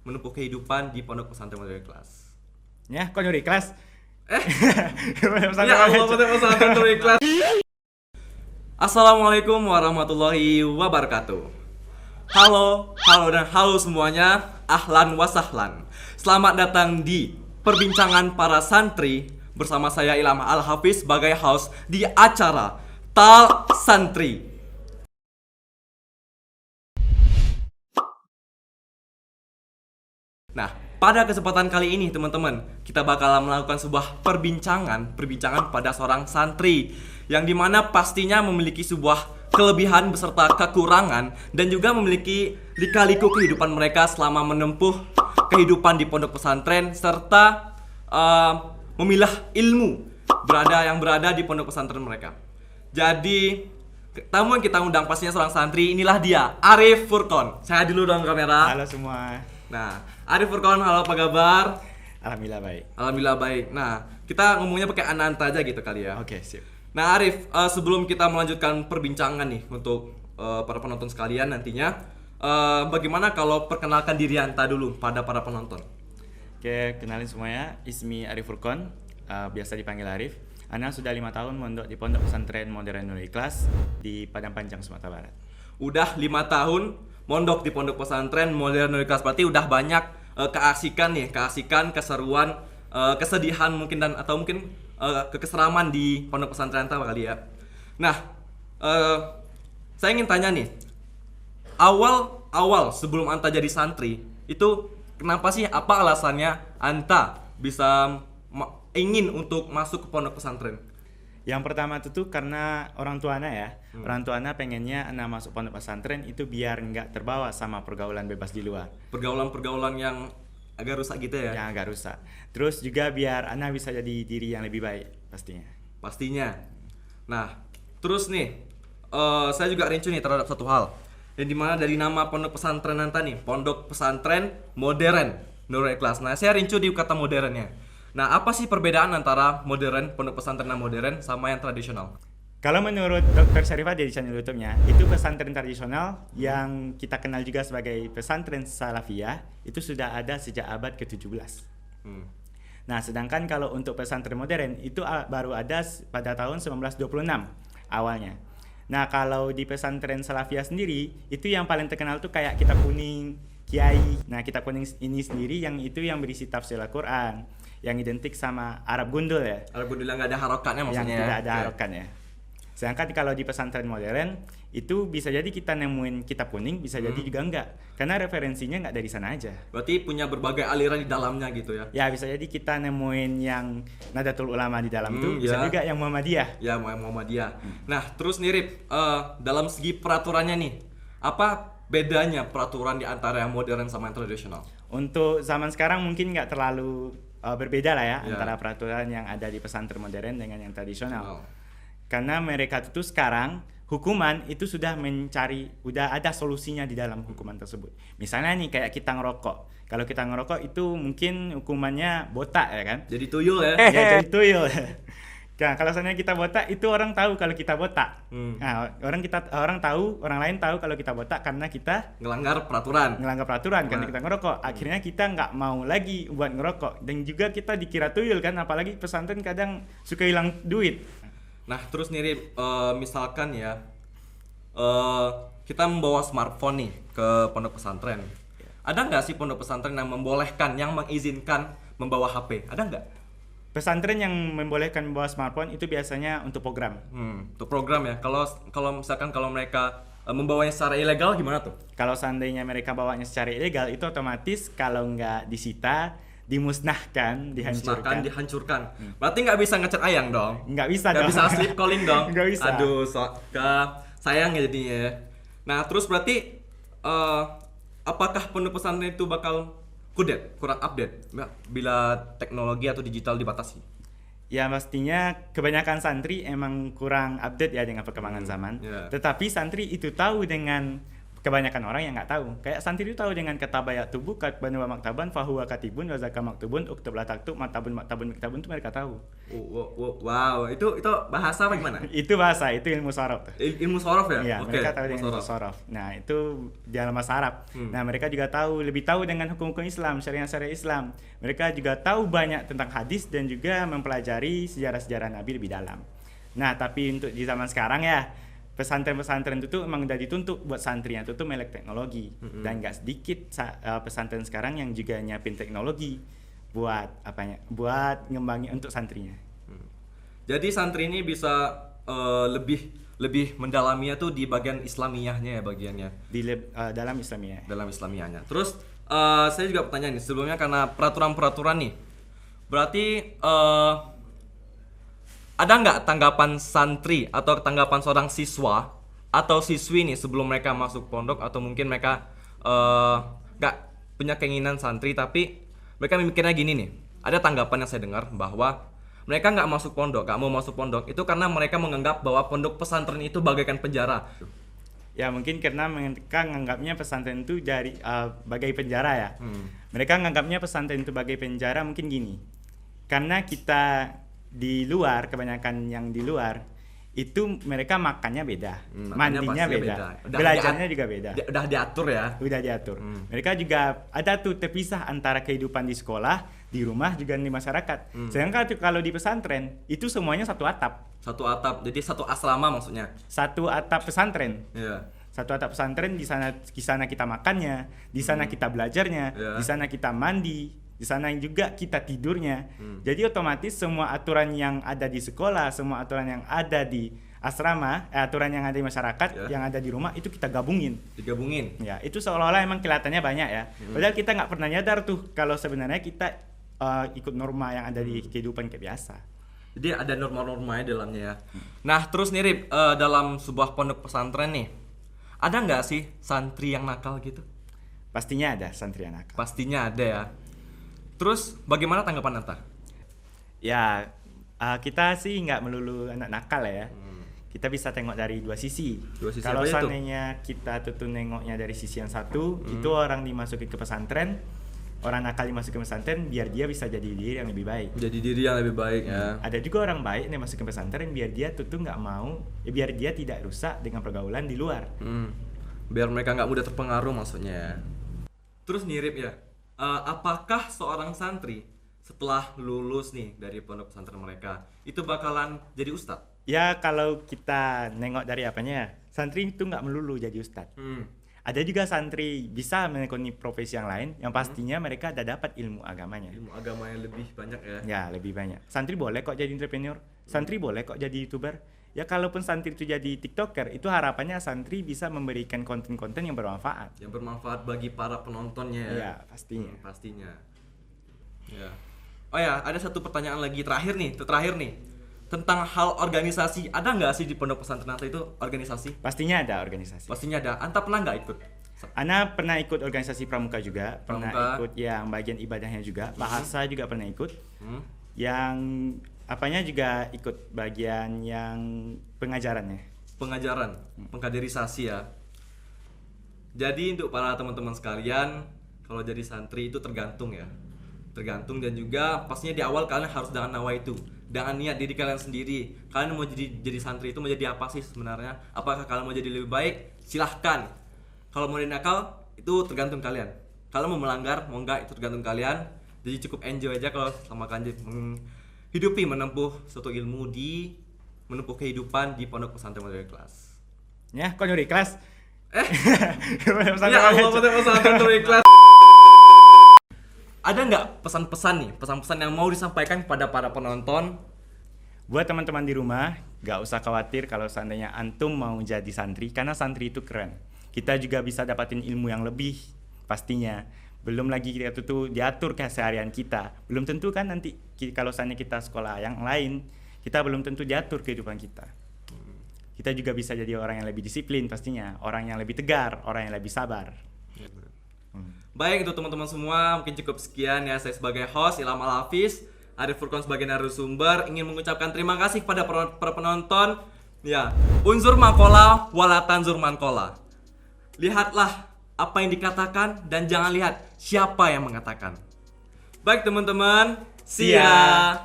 menempuh kehidupan di Pondok Pesantren Modern Ikhlas. Ya, kok nyuri kelas? Ya Allah, Pondok Pesantren Modern Ikhlas. Assalamualaikum warahmatullahi wabarakatuh. Halo dan halo semuanya. Ahlan wa sahlan. Selamat datang di perbincangan para santri bersama saya Ilham Al-Hafiz sebagai host di acara Tal Santri. Nah, pada kesempatan kali ini teman-teman, kita bakal melakukan sebuah perbincangan pada seorang santri yang dimana pastinya memiliki sebuah kelebihan beserta kekurangan dan juga memiliki lika-liku kehidupan mereka selama menempuh kehidupan di pondok pesantren serta memilah ilmu yang berada di pondok pesantren mereka. Jadi tamu yang kita undang pastinya seorang santri, inilah dia, Arif Furqon. Saya dulu dong kamera. Halo semua. Nah, Arif Furqon, halo, apa kabar? Alhamdulillah baik. Alhamdulillah baik. Nah, kita ngomongnya pakai Ananta aja gitu kali ya. Oke, sip. Nah, Arif, sebelum kita melanjutkan perbincangan nih untuk para penonton sekalian nantinya, bagaimana kalau perkenalkan diri Anta dulu pada para penonton? Oke, kenalin semuanya. Ismi Arif Furqon, biasa dipanggil Arif. Ana sudah 5 tahun mondok di Pondok Pesantren Modern Nurul Ikhlas di Padang Panjang, Sumatera Barat. Udah 5 tahun mondok di Pondok Pesantren Modern Nurul Ikhlas, berarti udah banyak keasikan, keseruan, kesedihan mungkin atau mungkin kekeseraman di Pondok Pesantren Anta kali ya. Nah, saya ingin tanya nih, awal sebelum Anta jadi santri itu kenapa sih, apa alasannya Anta bisa ingin untuk masuk ke pondok pesantren? Yang pertama itu karena orang tua Ana ya. Orang tua Ana pengennya Ana masuk pondok pesantren itu biar nggak terbawa sama pergaulan bebas di luar. Pergaulan yang agak rusak gitu ya? Yang agak rusak. Terus juga biar Ana bisa jadi diri yang lebih baik pastinya. Pastinya. Nah, terus nih, saya juga rincu nih terhadap satu hal. Yang dimana dari nama pondok pesantren Anta nih, Pondok Pesantren Modern Nurul Ikhlas. Nah, saya rincu di kata modernnya. Nah, apa sih perbedaan antara modern, pondok pesantren yang modern sama yang tradisional? Kalau menurut Dr. Syarifah di channel YouTube-nya, itu pesantren tradisional yang kita kenal juga sebagai pesantren salafiyah itu sudah ada sejak abad ke-17. Nah, sedangkan kalau untuk pesantren modern itu baru ada pada tahun 1926 awalnya. Nah, kalau di pesantren salafiyah sendiri, itu yang paling terkenal tuh kayak Kitab Kuning Kiai. Nah, Kitab Kuning ini sendiri yang berisi tafsir Al-Quran, yang identik sama Arab Gundul ya. Arab Gundul yang nggak ada harokatnya maksudnya. Yang tidak ada harokatnya. Sedangkan kalau di pesantren modern itu bisa jadi kita nemuin Kitab Kuning, bisa jadi juga enggak. Karena referensinya nggak dari sana aja. Berarti punya berbagai aliran di dalamnya gitu ya? Ya, bisa jadi kita nemuin yang Nadatul Ulama di dalam tuh, bisa juga yang Muhammadiyah. Ya, Muhammadiyah. Nah, terus nih, dalam segi peraturannya nih, apa bedanya peraturan di antara yang modern sama yang tradisional? Untuk zaman sekarang mungkin nggak terlalu berbeda lah ya antara peraturan yang ada di pesantren modern dengan yang tradisional. Karena mereka itu sekarang hukuman itu sudah ada solusinya di dalam hukuman tersebut. Misalnya nih kayak kita ngerokok. Kalau kita ngerokok itu mungkin hukumannya botak ya kan? Jadi tuyul ya? Ya, jadi tuyul. Nah, kalau misalnya kita botak itu orang tahu kalau kita botak. Nah, orang lain tahu kalau kita botak karena kita ngelanggar peraturan karena kita ngerokok. Akhirnya kita nggak mau lagi buat ngerokok dan juga kita dikira tuyul kan, apalagi pesantren kadang suka hilang duit. Nah, terus nih misalkan ya kita membawa smartphone nih ke pondok pesantren. Ada nggak sih pondok pesantren yang mengizinkan membawa HP? Ada nggak? Pesantren yang membolehkan membawa smartphone itu biasanya untuk program. Untuk program ya. Kalau misalkan mereka membawanya secara ilegal gimana tuh? Kalau seandainya mereka bawanya secara ilegal itu otomatis kalau nggak disita, dimusnahkan, dihancurkan. Berarti nggak bisa ngechat ayang dong? Nggak bisa nggak dong. Bisa sleep calling dong? Nggak bisa. Aduh, sayang ya jadinya. Nah, terus berarti apakah pondok pesantren itu bakal kurang update bila teknologi atau digital dibatasi? Ya, pastinya kebanyakan santri emang kurang update ya dengan perkembangan zaman. Tetapi santri itu tahu dengan kebanyakan orang yang nggak tahu. Kayak santri itu tahu dengan kata bayat tubuh, katban wa maktaban, fahuwa katibun, wa zaka maktubun, uktub la taktub, maktabun kitabun itu mereka tahu. Wow, itu bahasa apa gimana? Itu bahasa, itu ilmu sorof. Ilmu sorof ya? Iya, Oke, mereka tahu ilmu dengan ilmu sorof. Nah, itu dalam bahasa Arab. Nah, mereka juga lebih tahu dengan hukum-hukum Islam, syariat-syariat Islam. Mereka juga tahu banyak tentang hadis dan juga mempelajari sejarah-sejarah Nabi lebih dalam. Nah, tapi untuk di zaman sekarang ya, pesantren-pesantren itu tuh emang udah dituntut buat santrinya itu tuh melek teknologi. Dan nggak sedikit pesantren sekarang yang juga nyiapin teknologi buat buat ngembangin untuk santrinya. Jadi santri ini bisa lebih mendalaminya tuh di bagian Islamiyahnya ya bagiannya. Dalam Islamiyah. Dalam Islamiyahnya. Terus saya juga pertanyaan nih sebelumnya karena peraturan-peraturan nih. Berarti ada nggak tanggapan santri atau tanggapan seorang siswa atau siswi nih sebelum mereka masuk pondok atau mungkin mereka nggak punya keinginan santri tapi mereka mikirnya gini nih. Ada tanggapan yang saya dengar bahwa mereka nggak mau masuk pondok itu karena mereka menganggap bahwa pondok pesantren itu bagaikan penjara. Ya mungkin karena mereka menganggapnya pesantren itu bagai penjara ya. Mereka menganggapnya pesantren itu bagai penjara mungkin gini. Karena kita di luar, kebanyakan yang di luar itu mereka makannya beda, mandinya beda. Belajarnya juga beda. Udah diatur ya. Udah diatur. Mereka juga ada tuh terpisah antara kehidupan di sekolah, di rumah juga di masyarakat. Sedangkan kalau di pesantren itu semuanya satu atap. Satu atap, jadi satu asrama maksudnya. Satu atap pesantren. Iya. Satu atap pesantren, di sana kita makannya, di sana kita belajarnya, di sana kita mandi, di sana juga kita tidurnya. Jadi otomatis semua aturan yang ada di sekolah, semua aturan yang ada di asrama, aturan yang ada di masyarakat, yang ada di rumah itu kita gabungin. Digabungin. Ya, itu seolah-olah emang kelihatannya banyak ya. Padahal kita nggak pernah nyadar tuh kalau sebenarnya kita ikut norma yang ada di kehidupan kayak biasa. Jadi ada norma-normanya dalamnya ya. Nah, terus nih Rip, dalam sebuah pondok pesantren nih, ada nggak sih santri yang nakal gitu? Pastinya ada santri yang nakal. Pastinya ada ya. Terus bagaimana tanggapan Anta? Ya, kita sih nggak melulu anak nakal ya. Kita bisa tengok dari dua sisi. Kalau seandainya kita tuh nengoknya dari sisi yang satu, itu orang dimasukin ke pesantren, orang nakal dimasukin ke pesantren biar dia bisa jadi diri yang lebih baik. Jadi diri yang lebih baik ya. Ada juga orang baik yang masuk ke pesantren biar dia tuh nggak mau, biar dia tidak rusak dengan pergaulan di luar. Biar mereka nggak mudah terpengaruh maksudnya. Terus nih Rip ya. Apakah seorang santri setelah lulus nih dari pondok pesantren mereka itu bakalan jadi ustadz? Ya kalau kita nengok dari apanya, santri itu nggak melulu jadi ustadz. Ada juga santri bisa menekuni profesi yang lain, yang pastinya mereka ada dapat ilmu agamanya. Ilmu agama yang lebih banyak ya? Ya lebih banyak. Santri boleh kok jadi entrepreneur, santri boleh kok jadi youtuber. Ya kalaupun santri itu jadi tiktoker, itu harapannya santri bisa memberikan konten-konten yang bermanfaat. Yang bermanfaat bagi para penontonnya ya? Iya pastinya. Pastinya. Ya. Oh ya, ada satu pertanyaan lagi terakhir nih. Tentang hal organisasi, ada nggak sih di pondok pesantren Anta itu organisasi? Pastinya ada organisasi. Pastinya ada. Anta pernah nggak ikut? Ana pernah ikut organisasi pramuka juga, pernah ikut yang bagian ibadahnya juga, bahasa juga pernah ikut. Yang apanya juga ikut bagian yang pengajarannya. Pengajaran, pengkaderisasi ya. Jadi untuk para teman-teman sekalian, kalau jadi santri itu tergantung ya. Tergantung dan juga pastinya di awal kalian harus dengan nawa itu. Dengan niat diri kalian sendiri. Kalian mau jadi santri itu mau jadi apa sih sebenarnya? Apakah kalian mau jadi lebih baik? Silahkan. Kalau mau nakal itu tergantung kalian. Kalau mau melanggar, mau enggak itu tergantung kalian. Jadi cukup enjoy aja kalau sama kalian hidupi menempuh suatu ilmu menempuh kehidupan di pondok pesantren Modern Ikhlas. Ya, kok nyuri kelas? Ya Allah, pesantren Modern Ikhlas. Ada nggak pesan-pesan nih, pesan-pesan yang mau disampaikan kepada para penonton? Buat teman-teman di rumah, nggak usah khawatir kalau seandainya antum mau jadi santri, karena santri itu keren. Kita juga bisa dapatin ilmu yang lebih pastinya. Belum lagi kita tuh diatur keseharian kita. Belum tentu kan nanti kalau seandainya kita sekolah yang lain, kita belum tentu diatur kehidupan kita. Kita juga bisa jadi orang yang lebih disiplin pastinya, orang yang lebih tegar, orang yang lebih sabar. Baik, untuk teman-teman semua, mungkin cukup sekian ya. Saya sebagai host Ilham Al-Hafiz, Arif Furqan sebagai narasumber ingin mengucapkan terima kasih kepada para penonton. Ya, unzur makola wala tanzur mankola. lihatlah apa yang dikatakan dan jangan lihat siapa yang mengatakan. Baik teman-teman, see ya.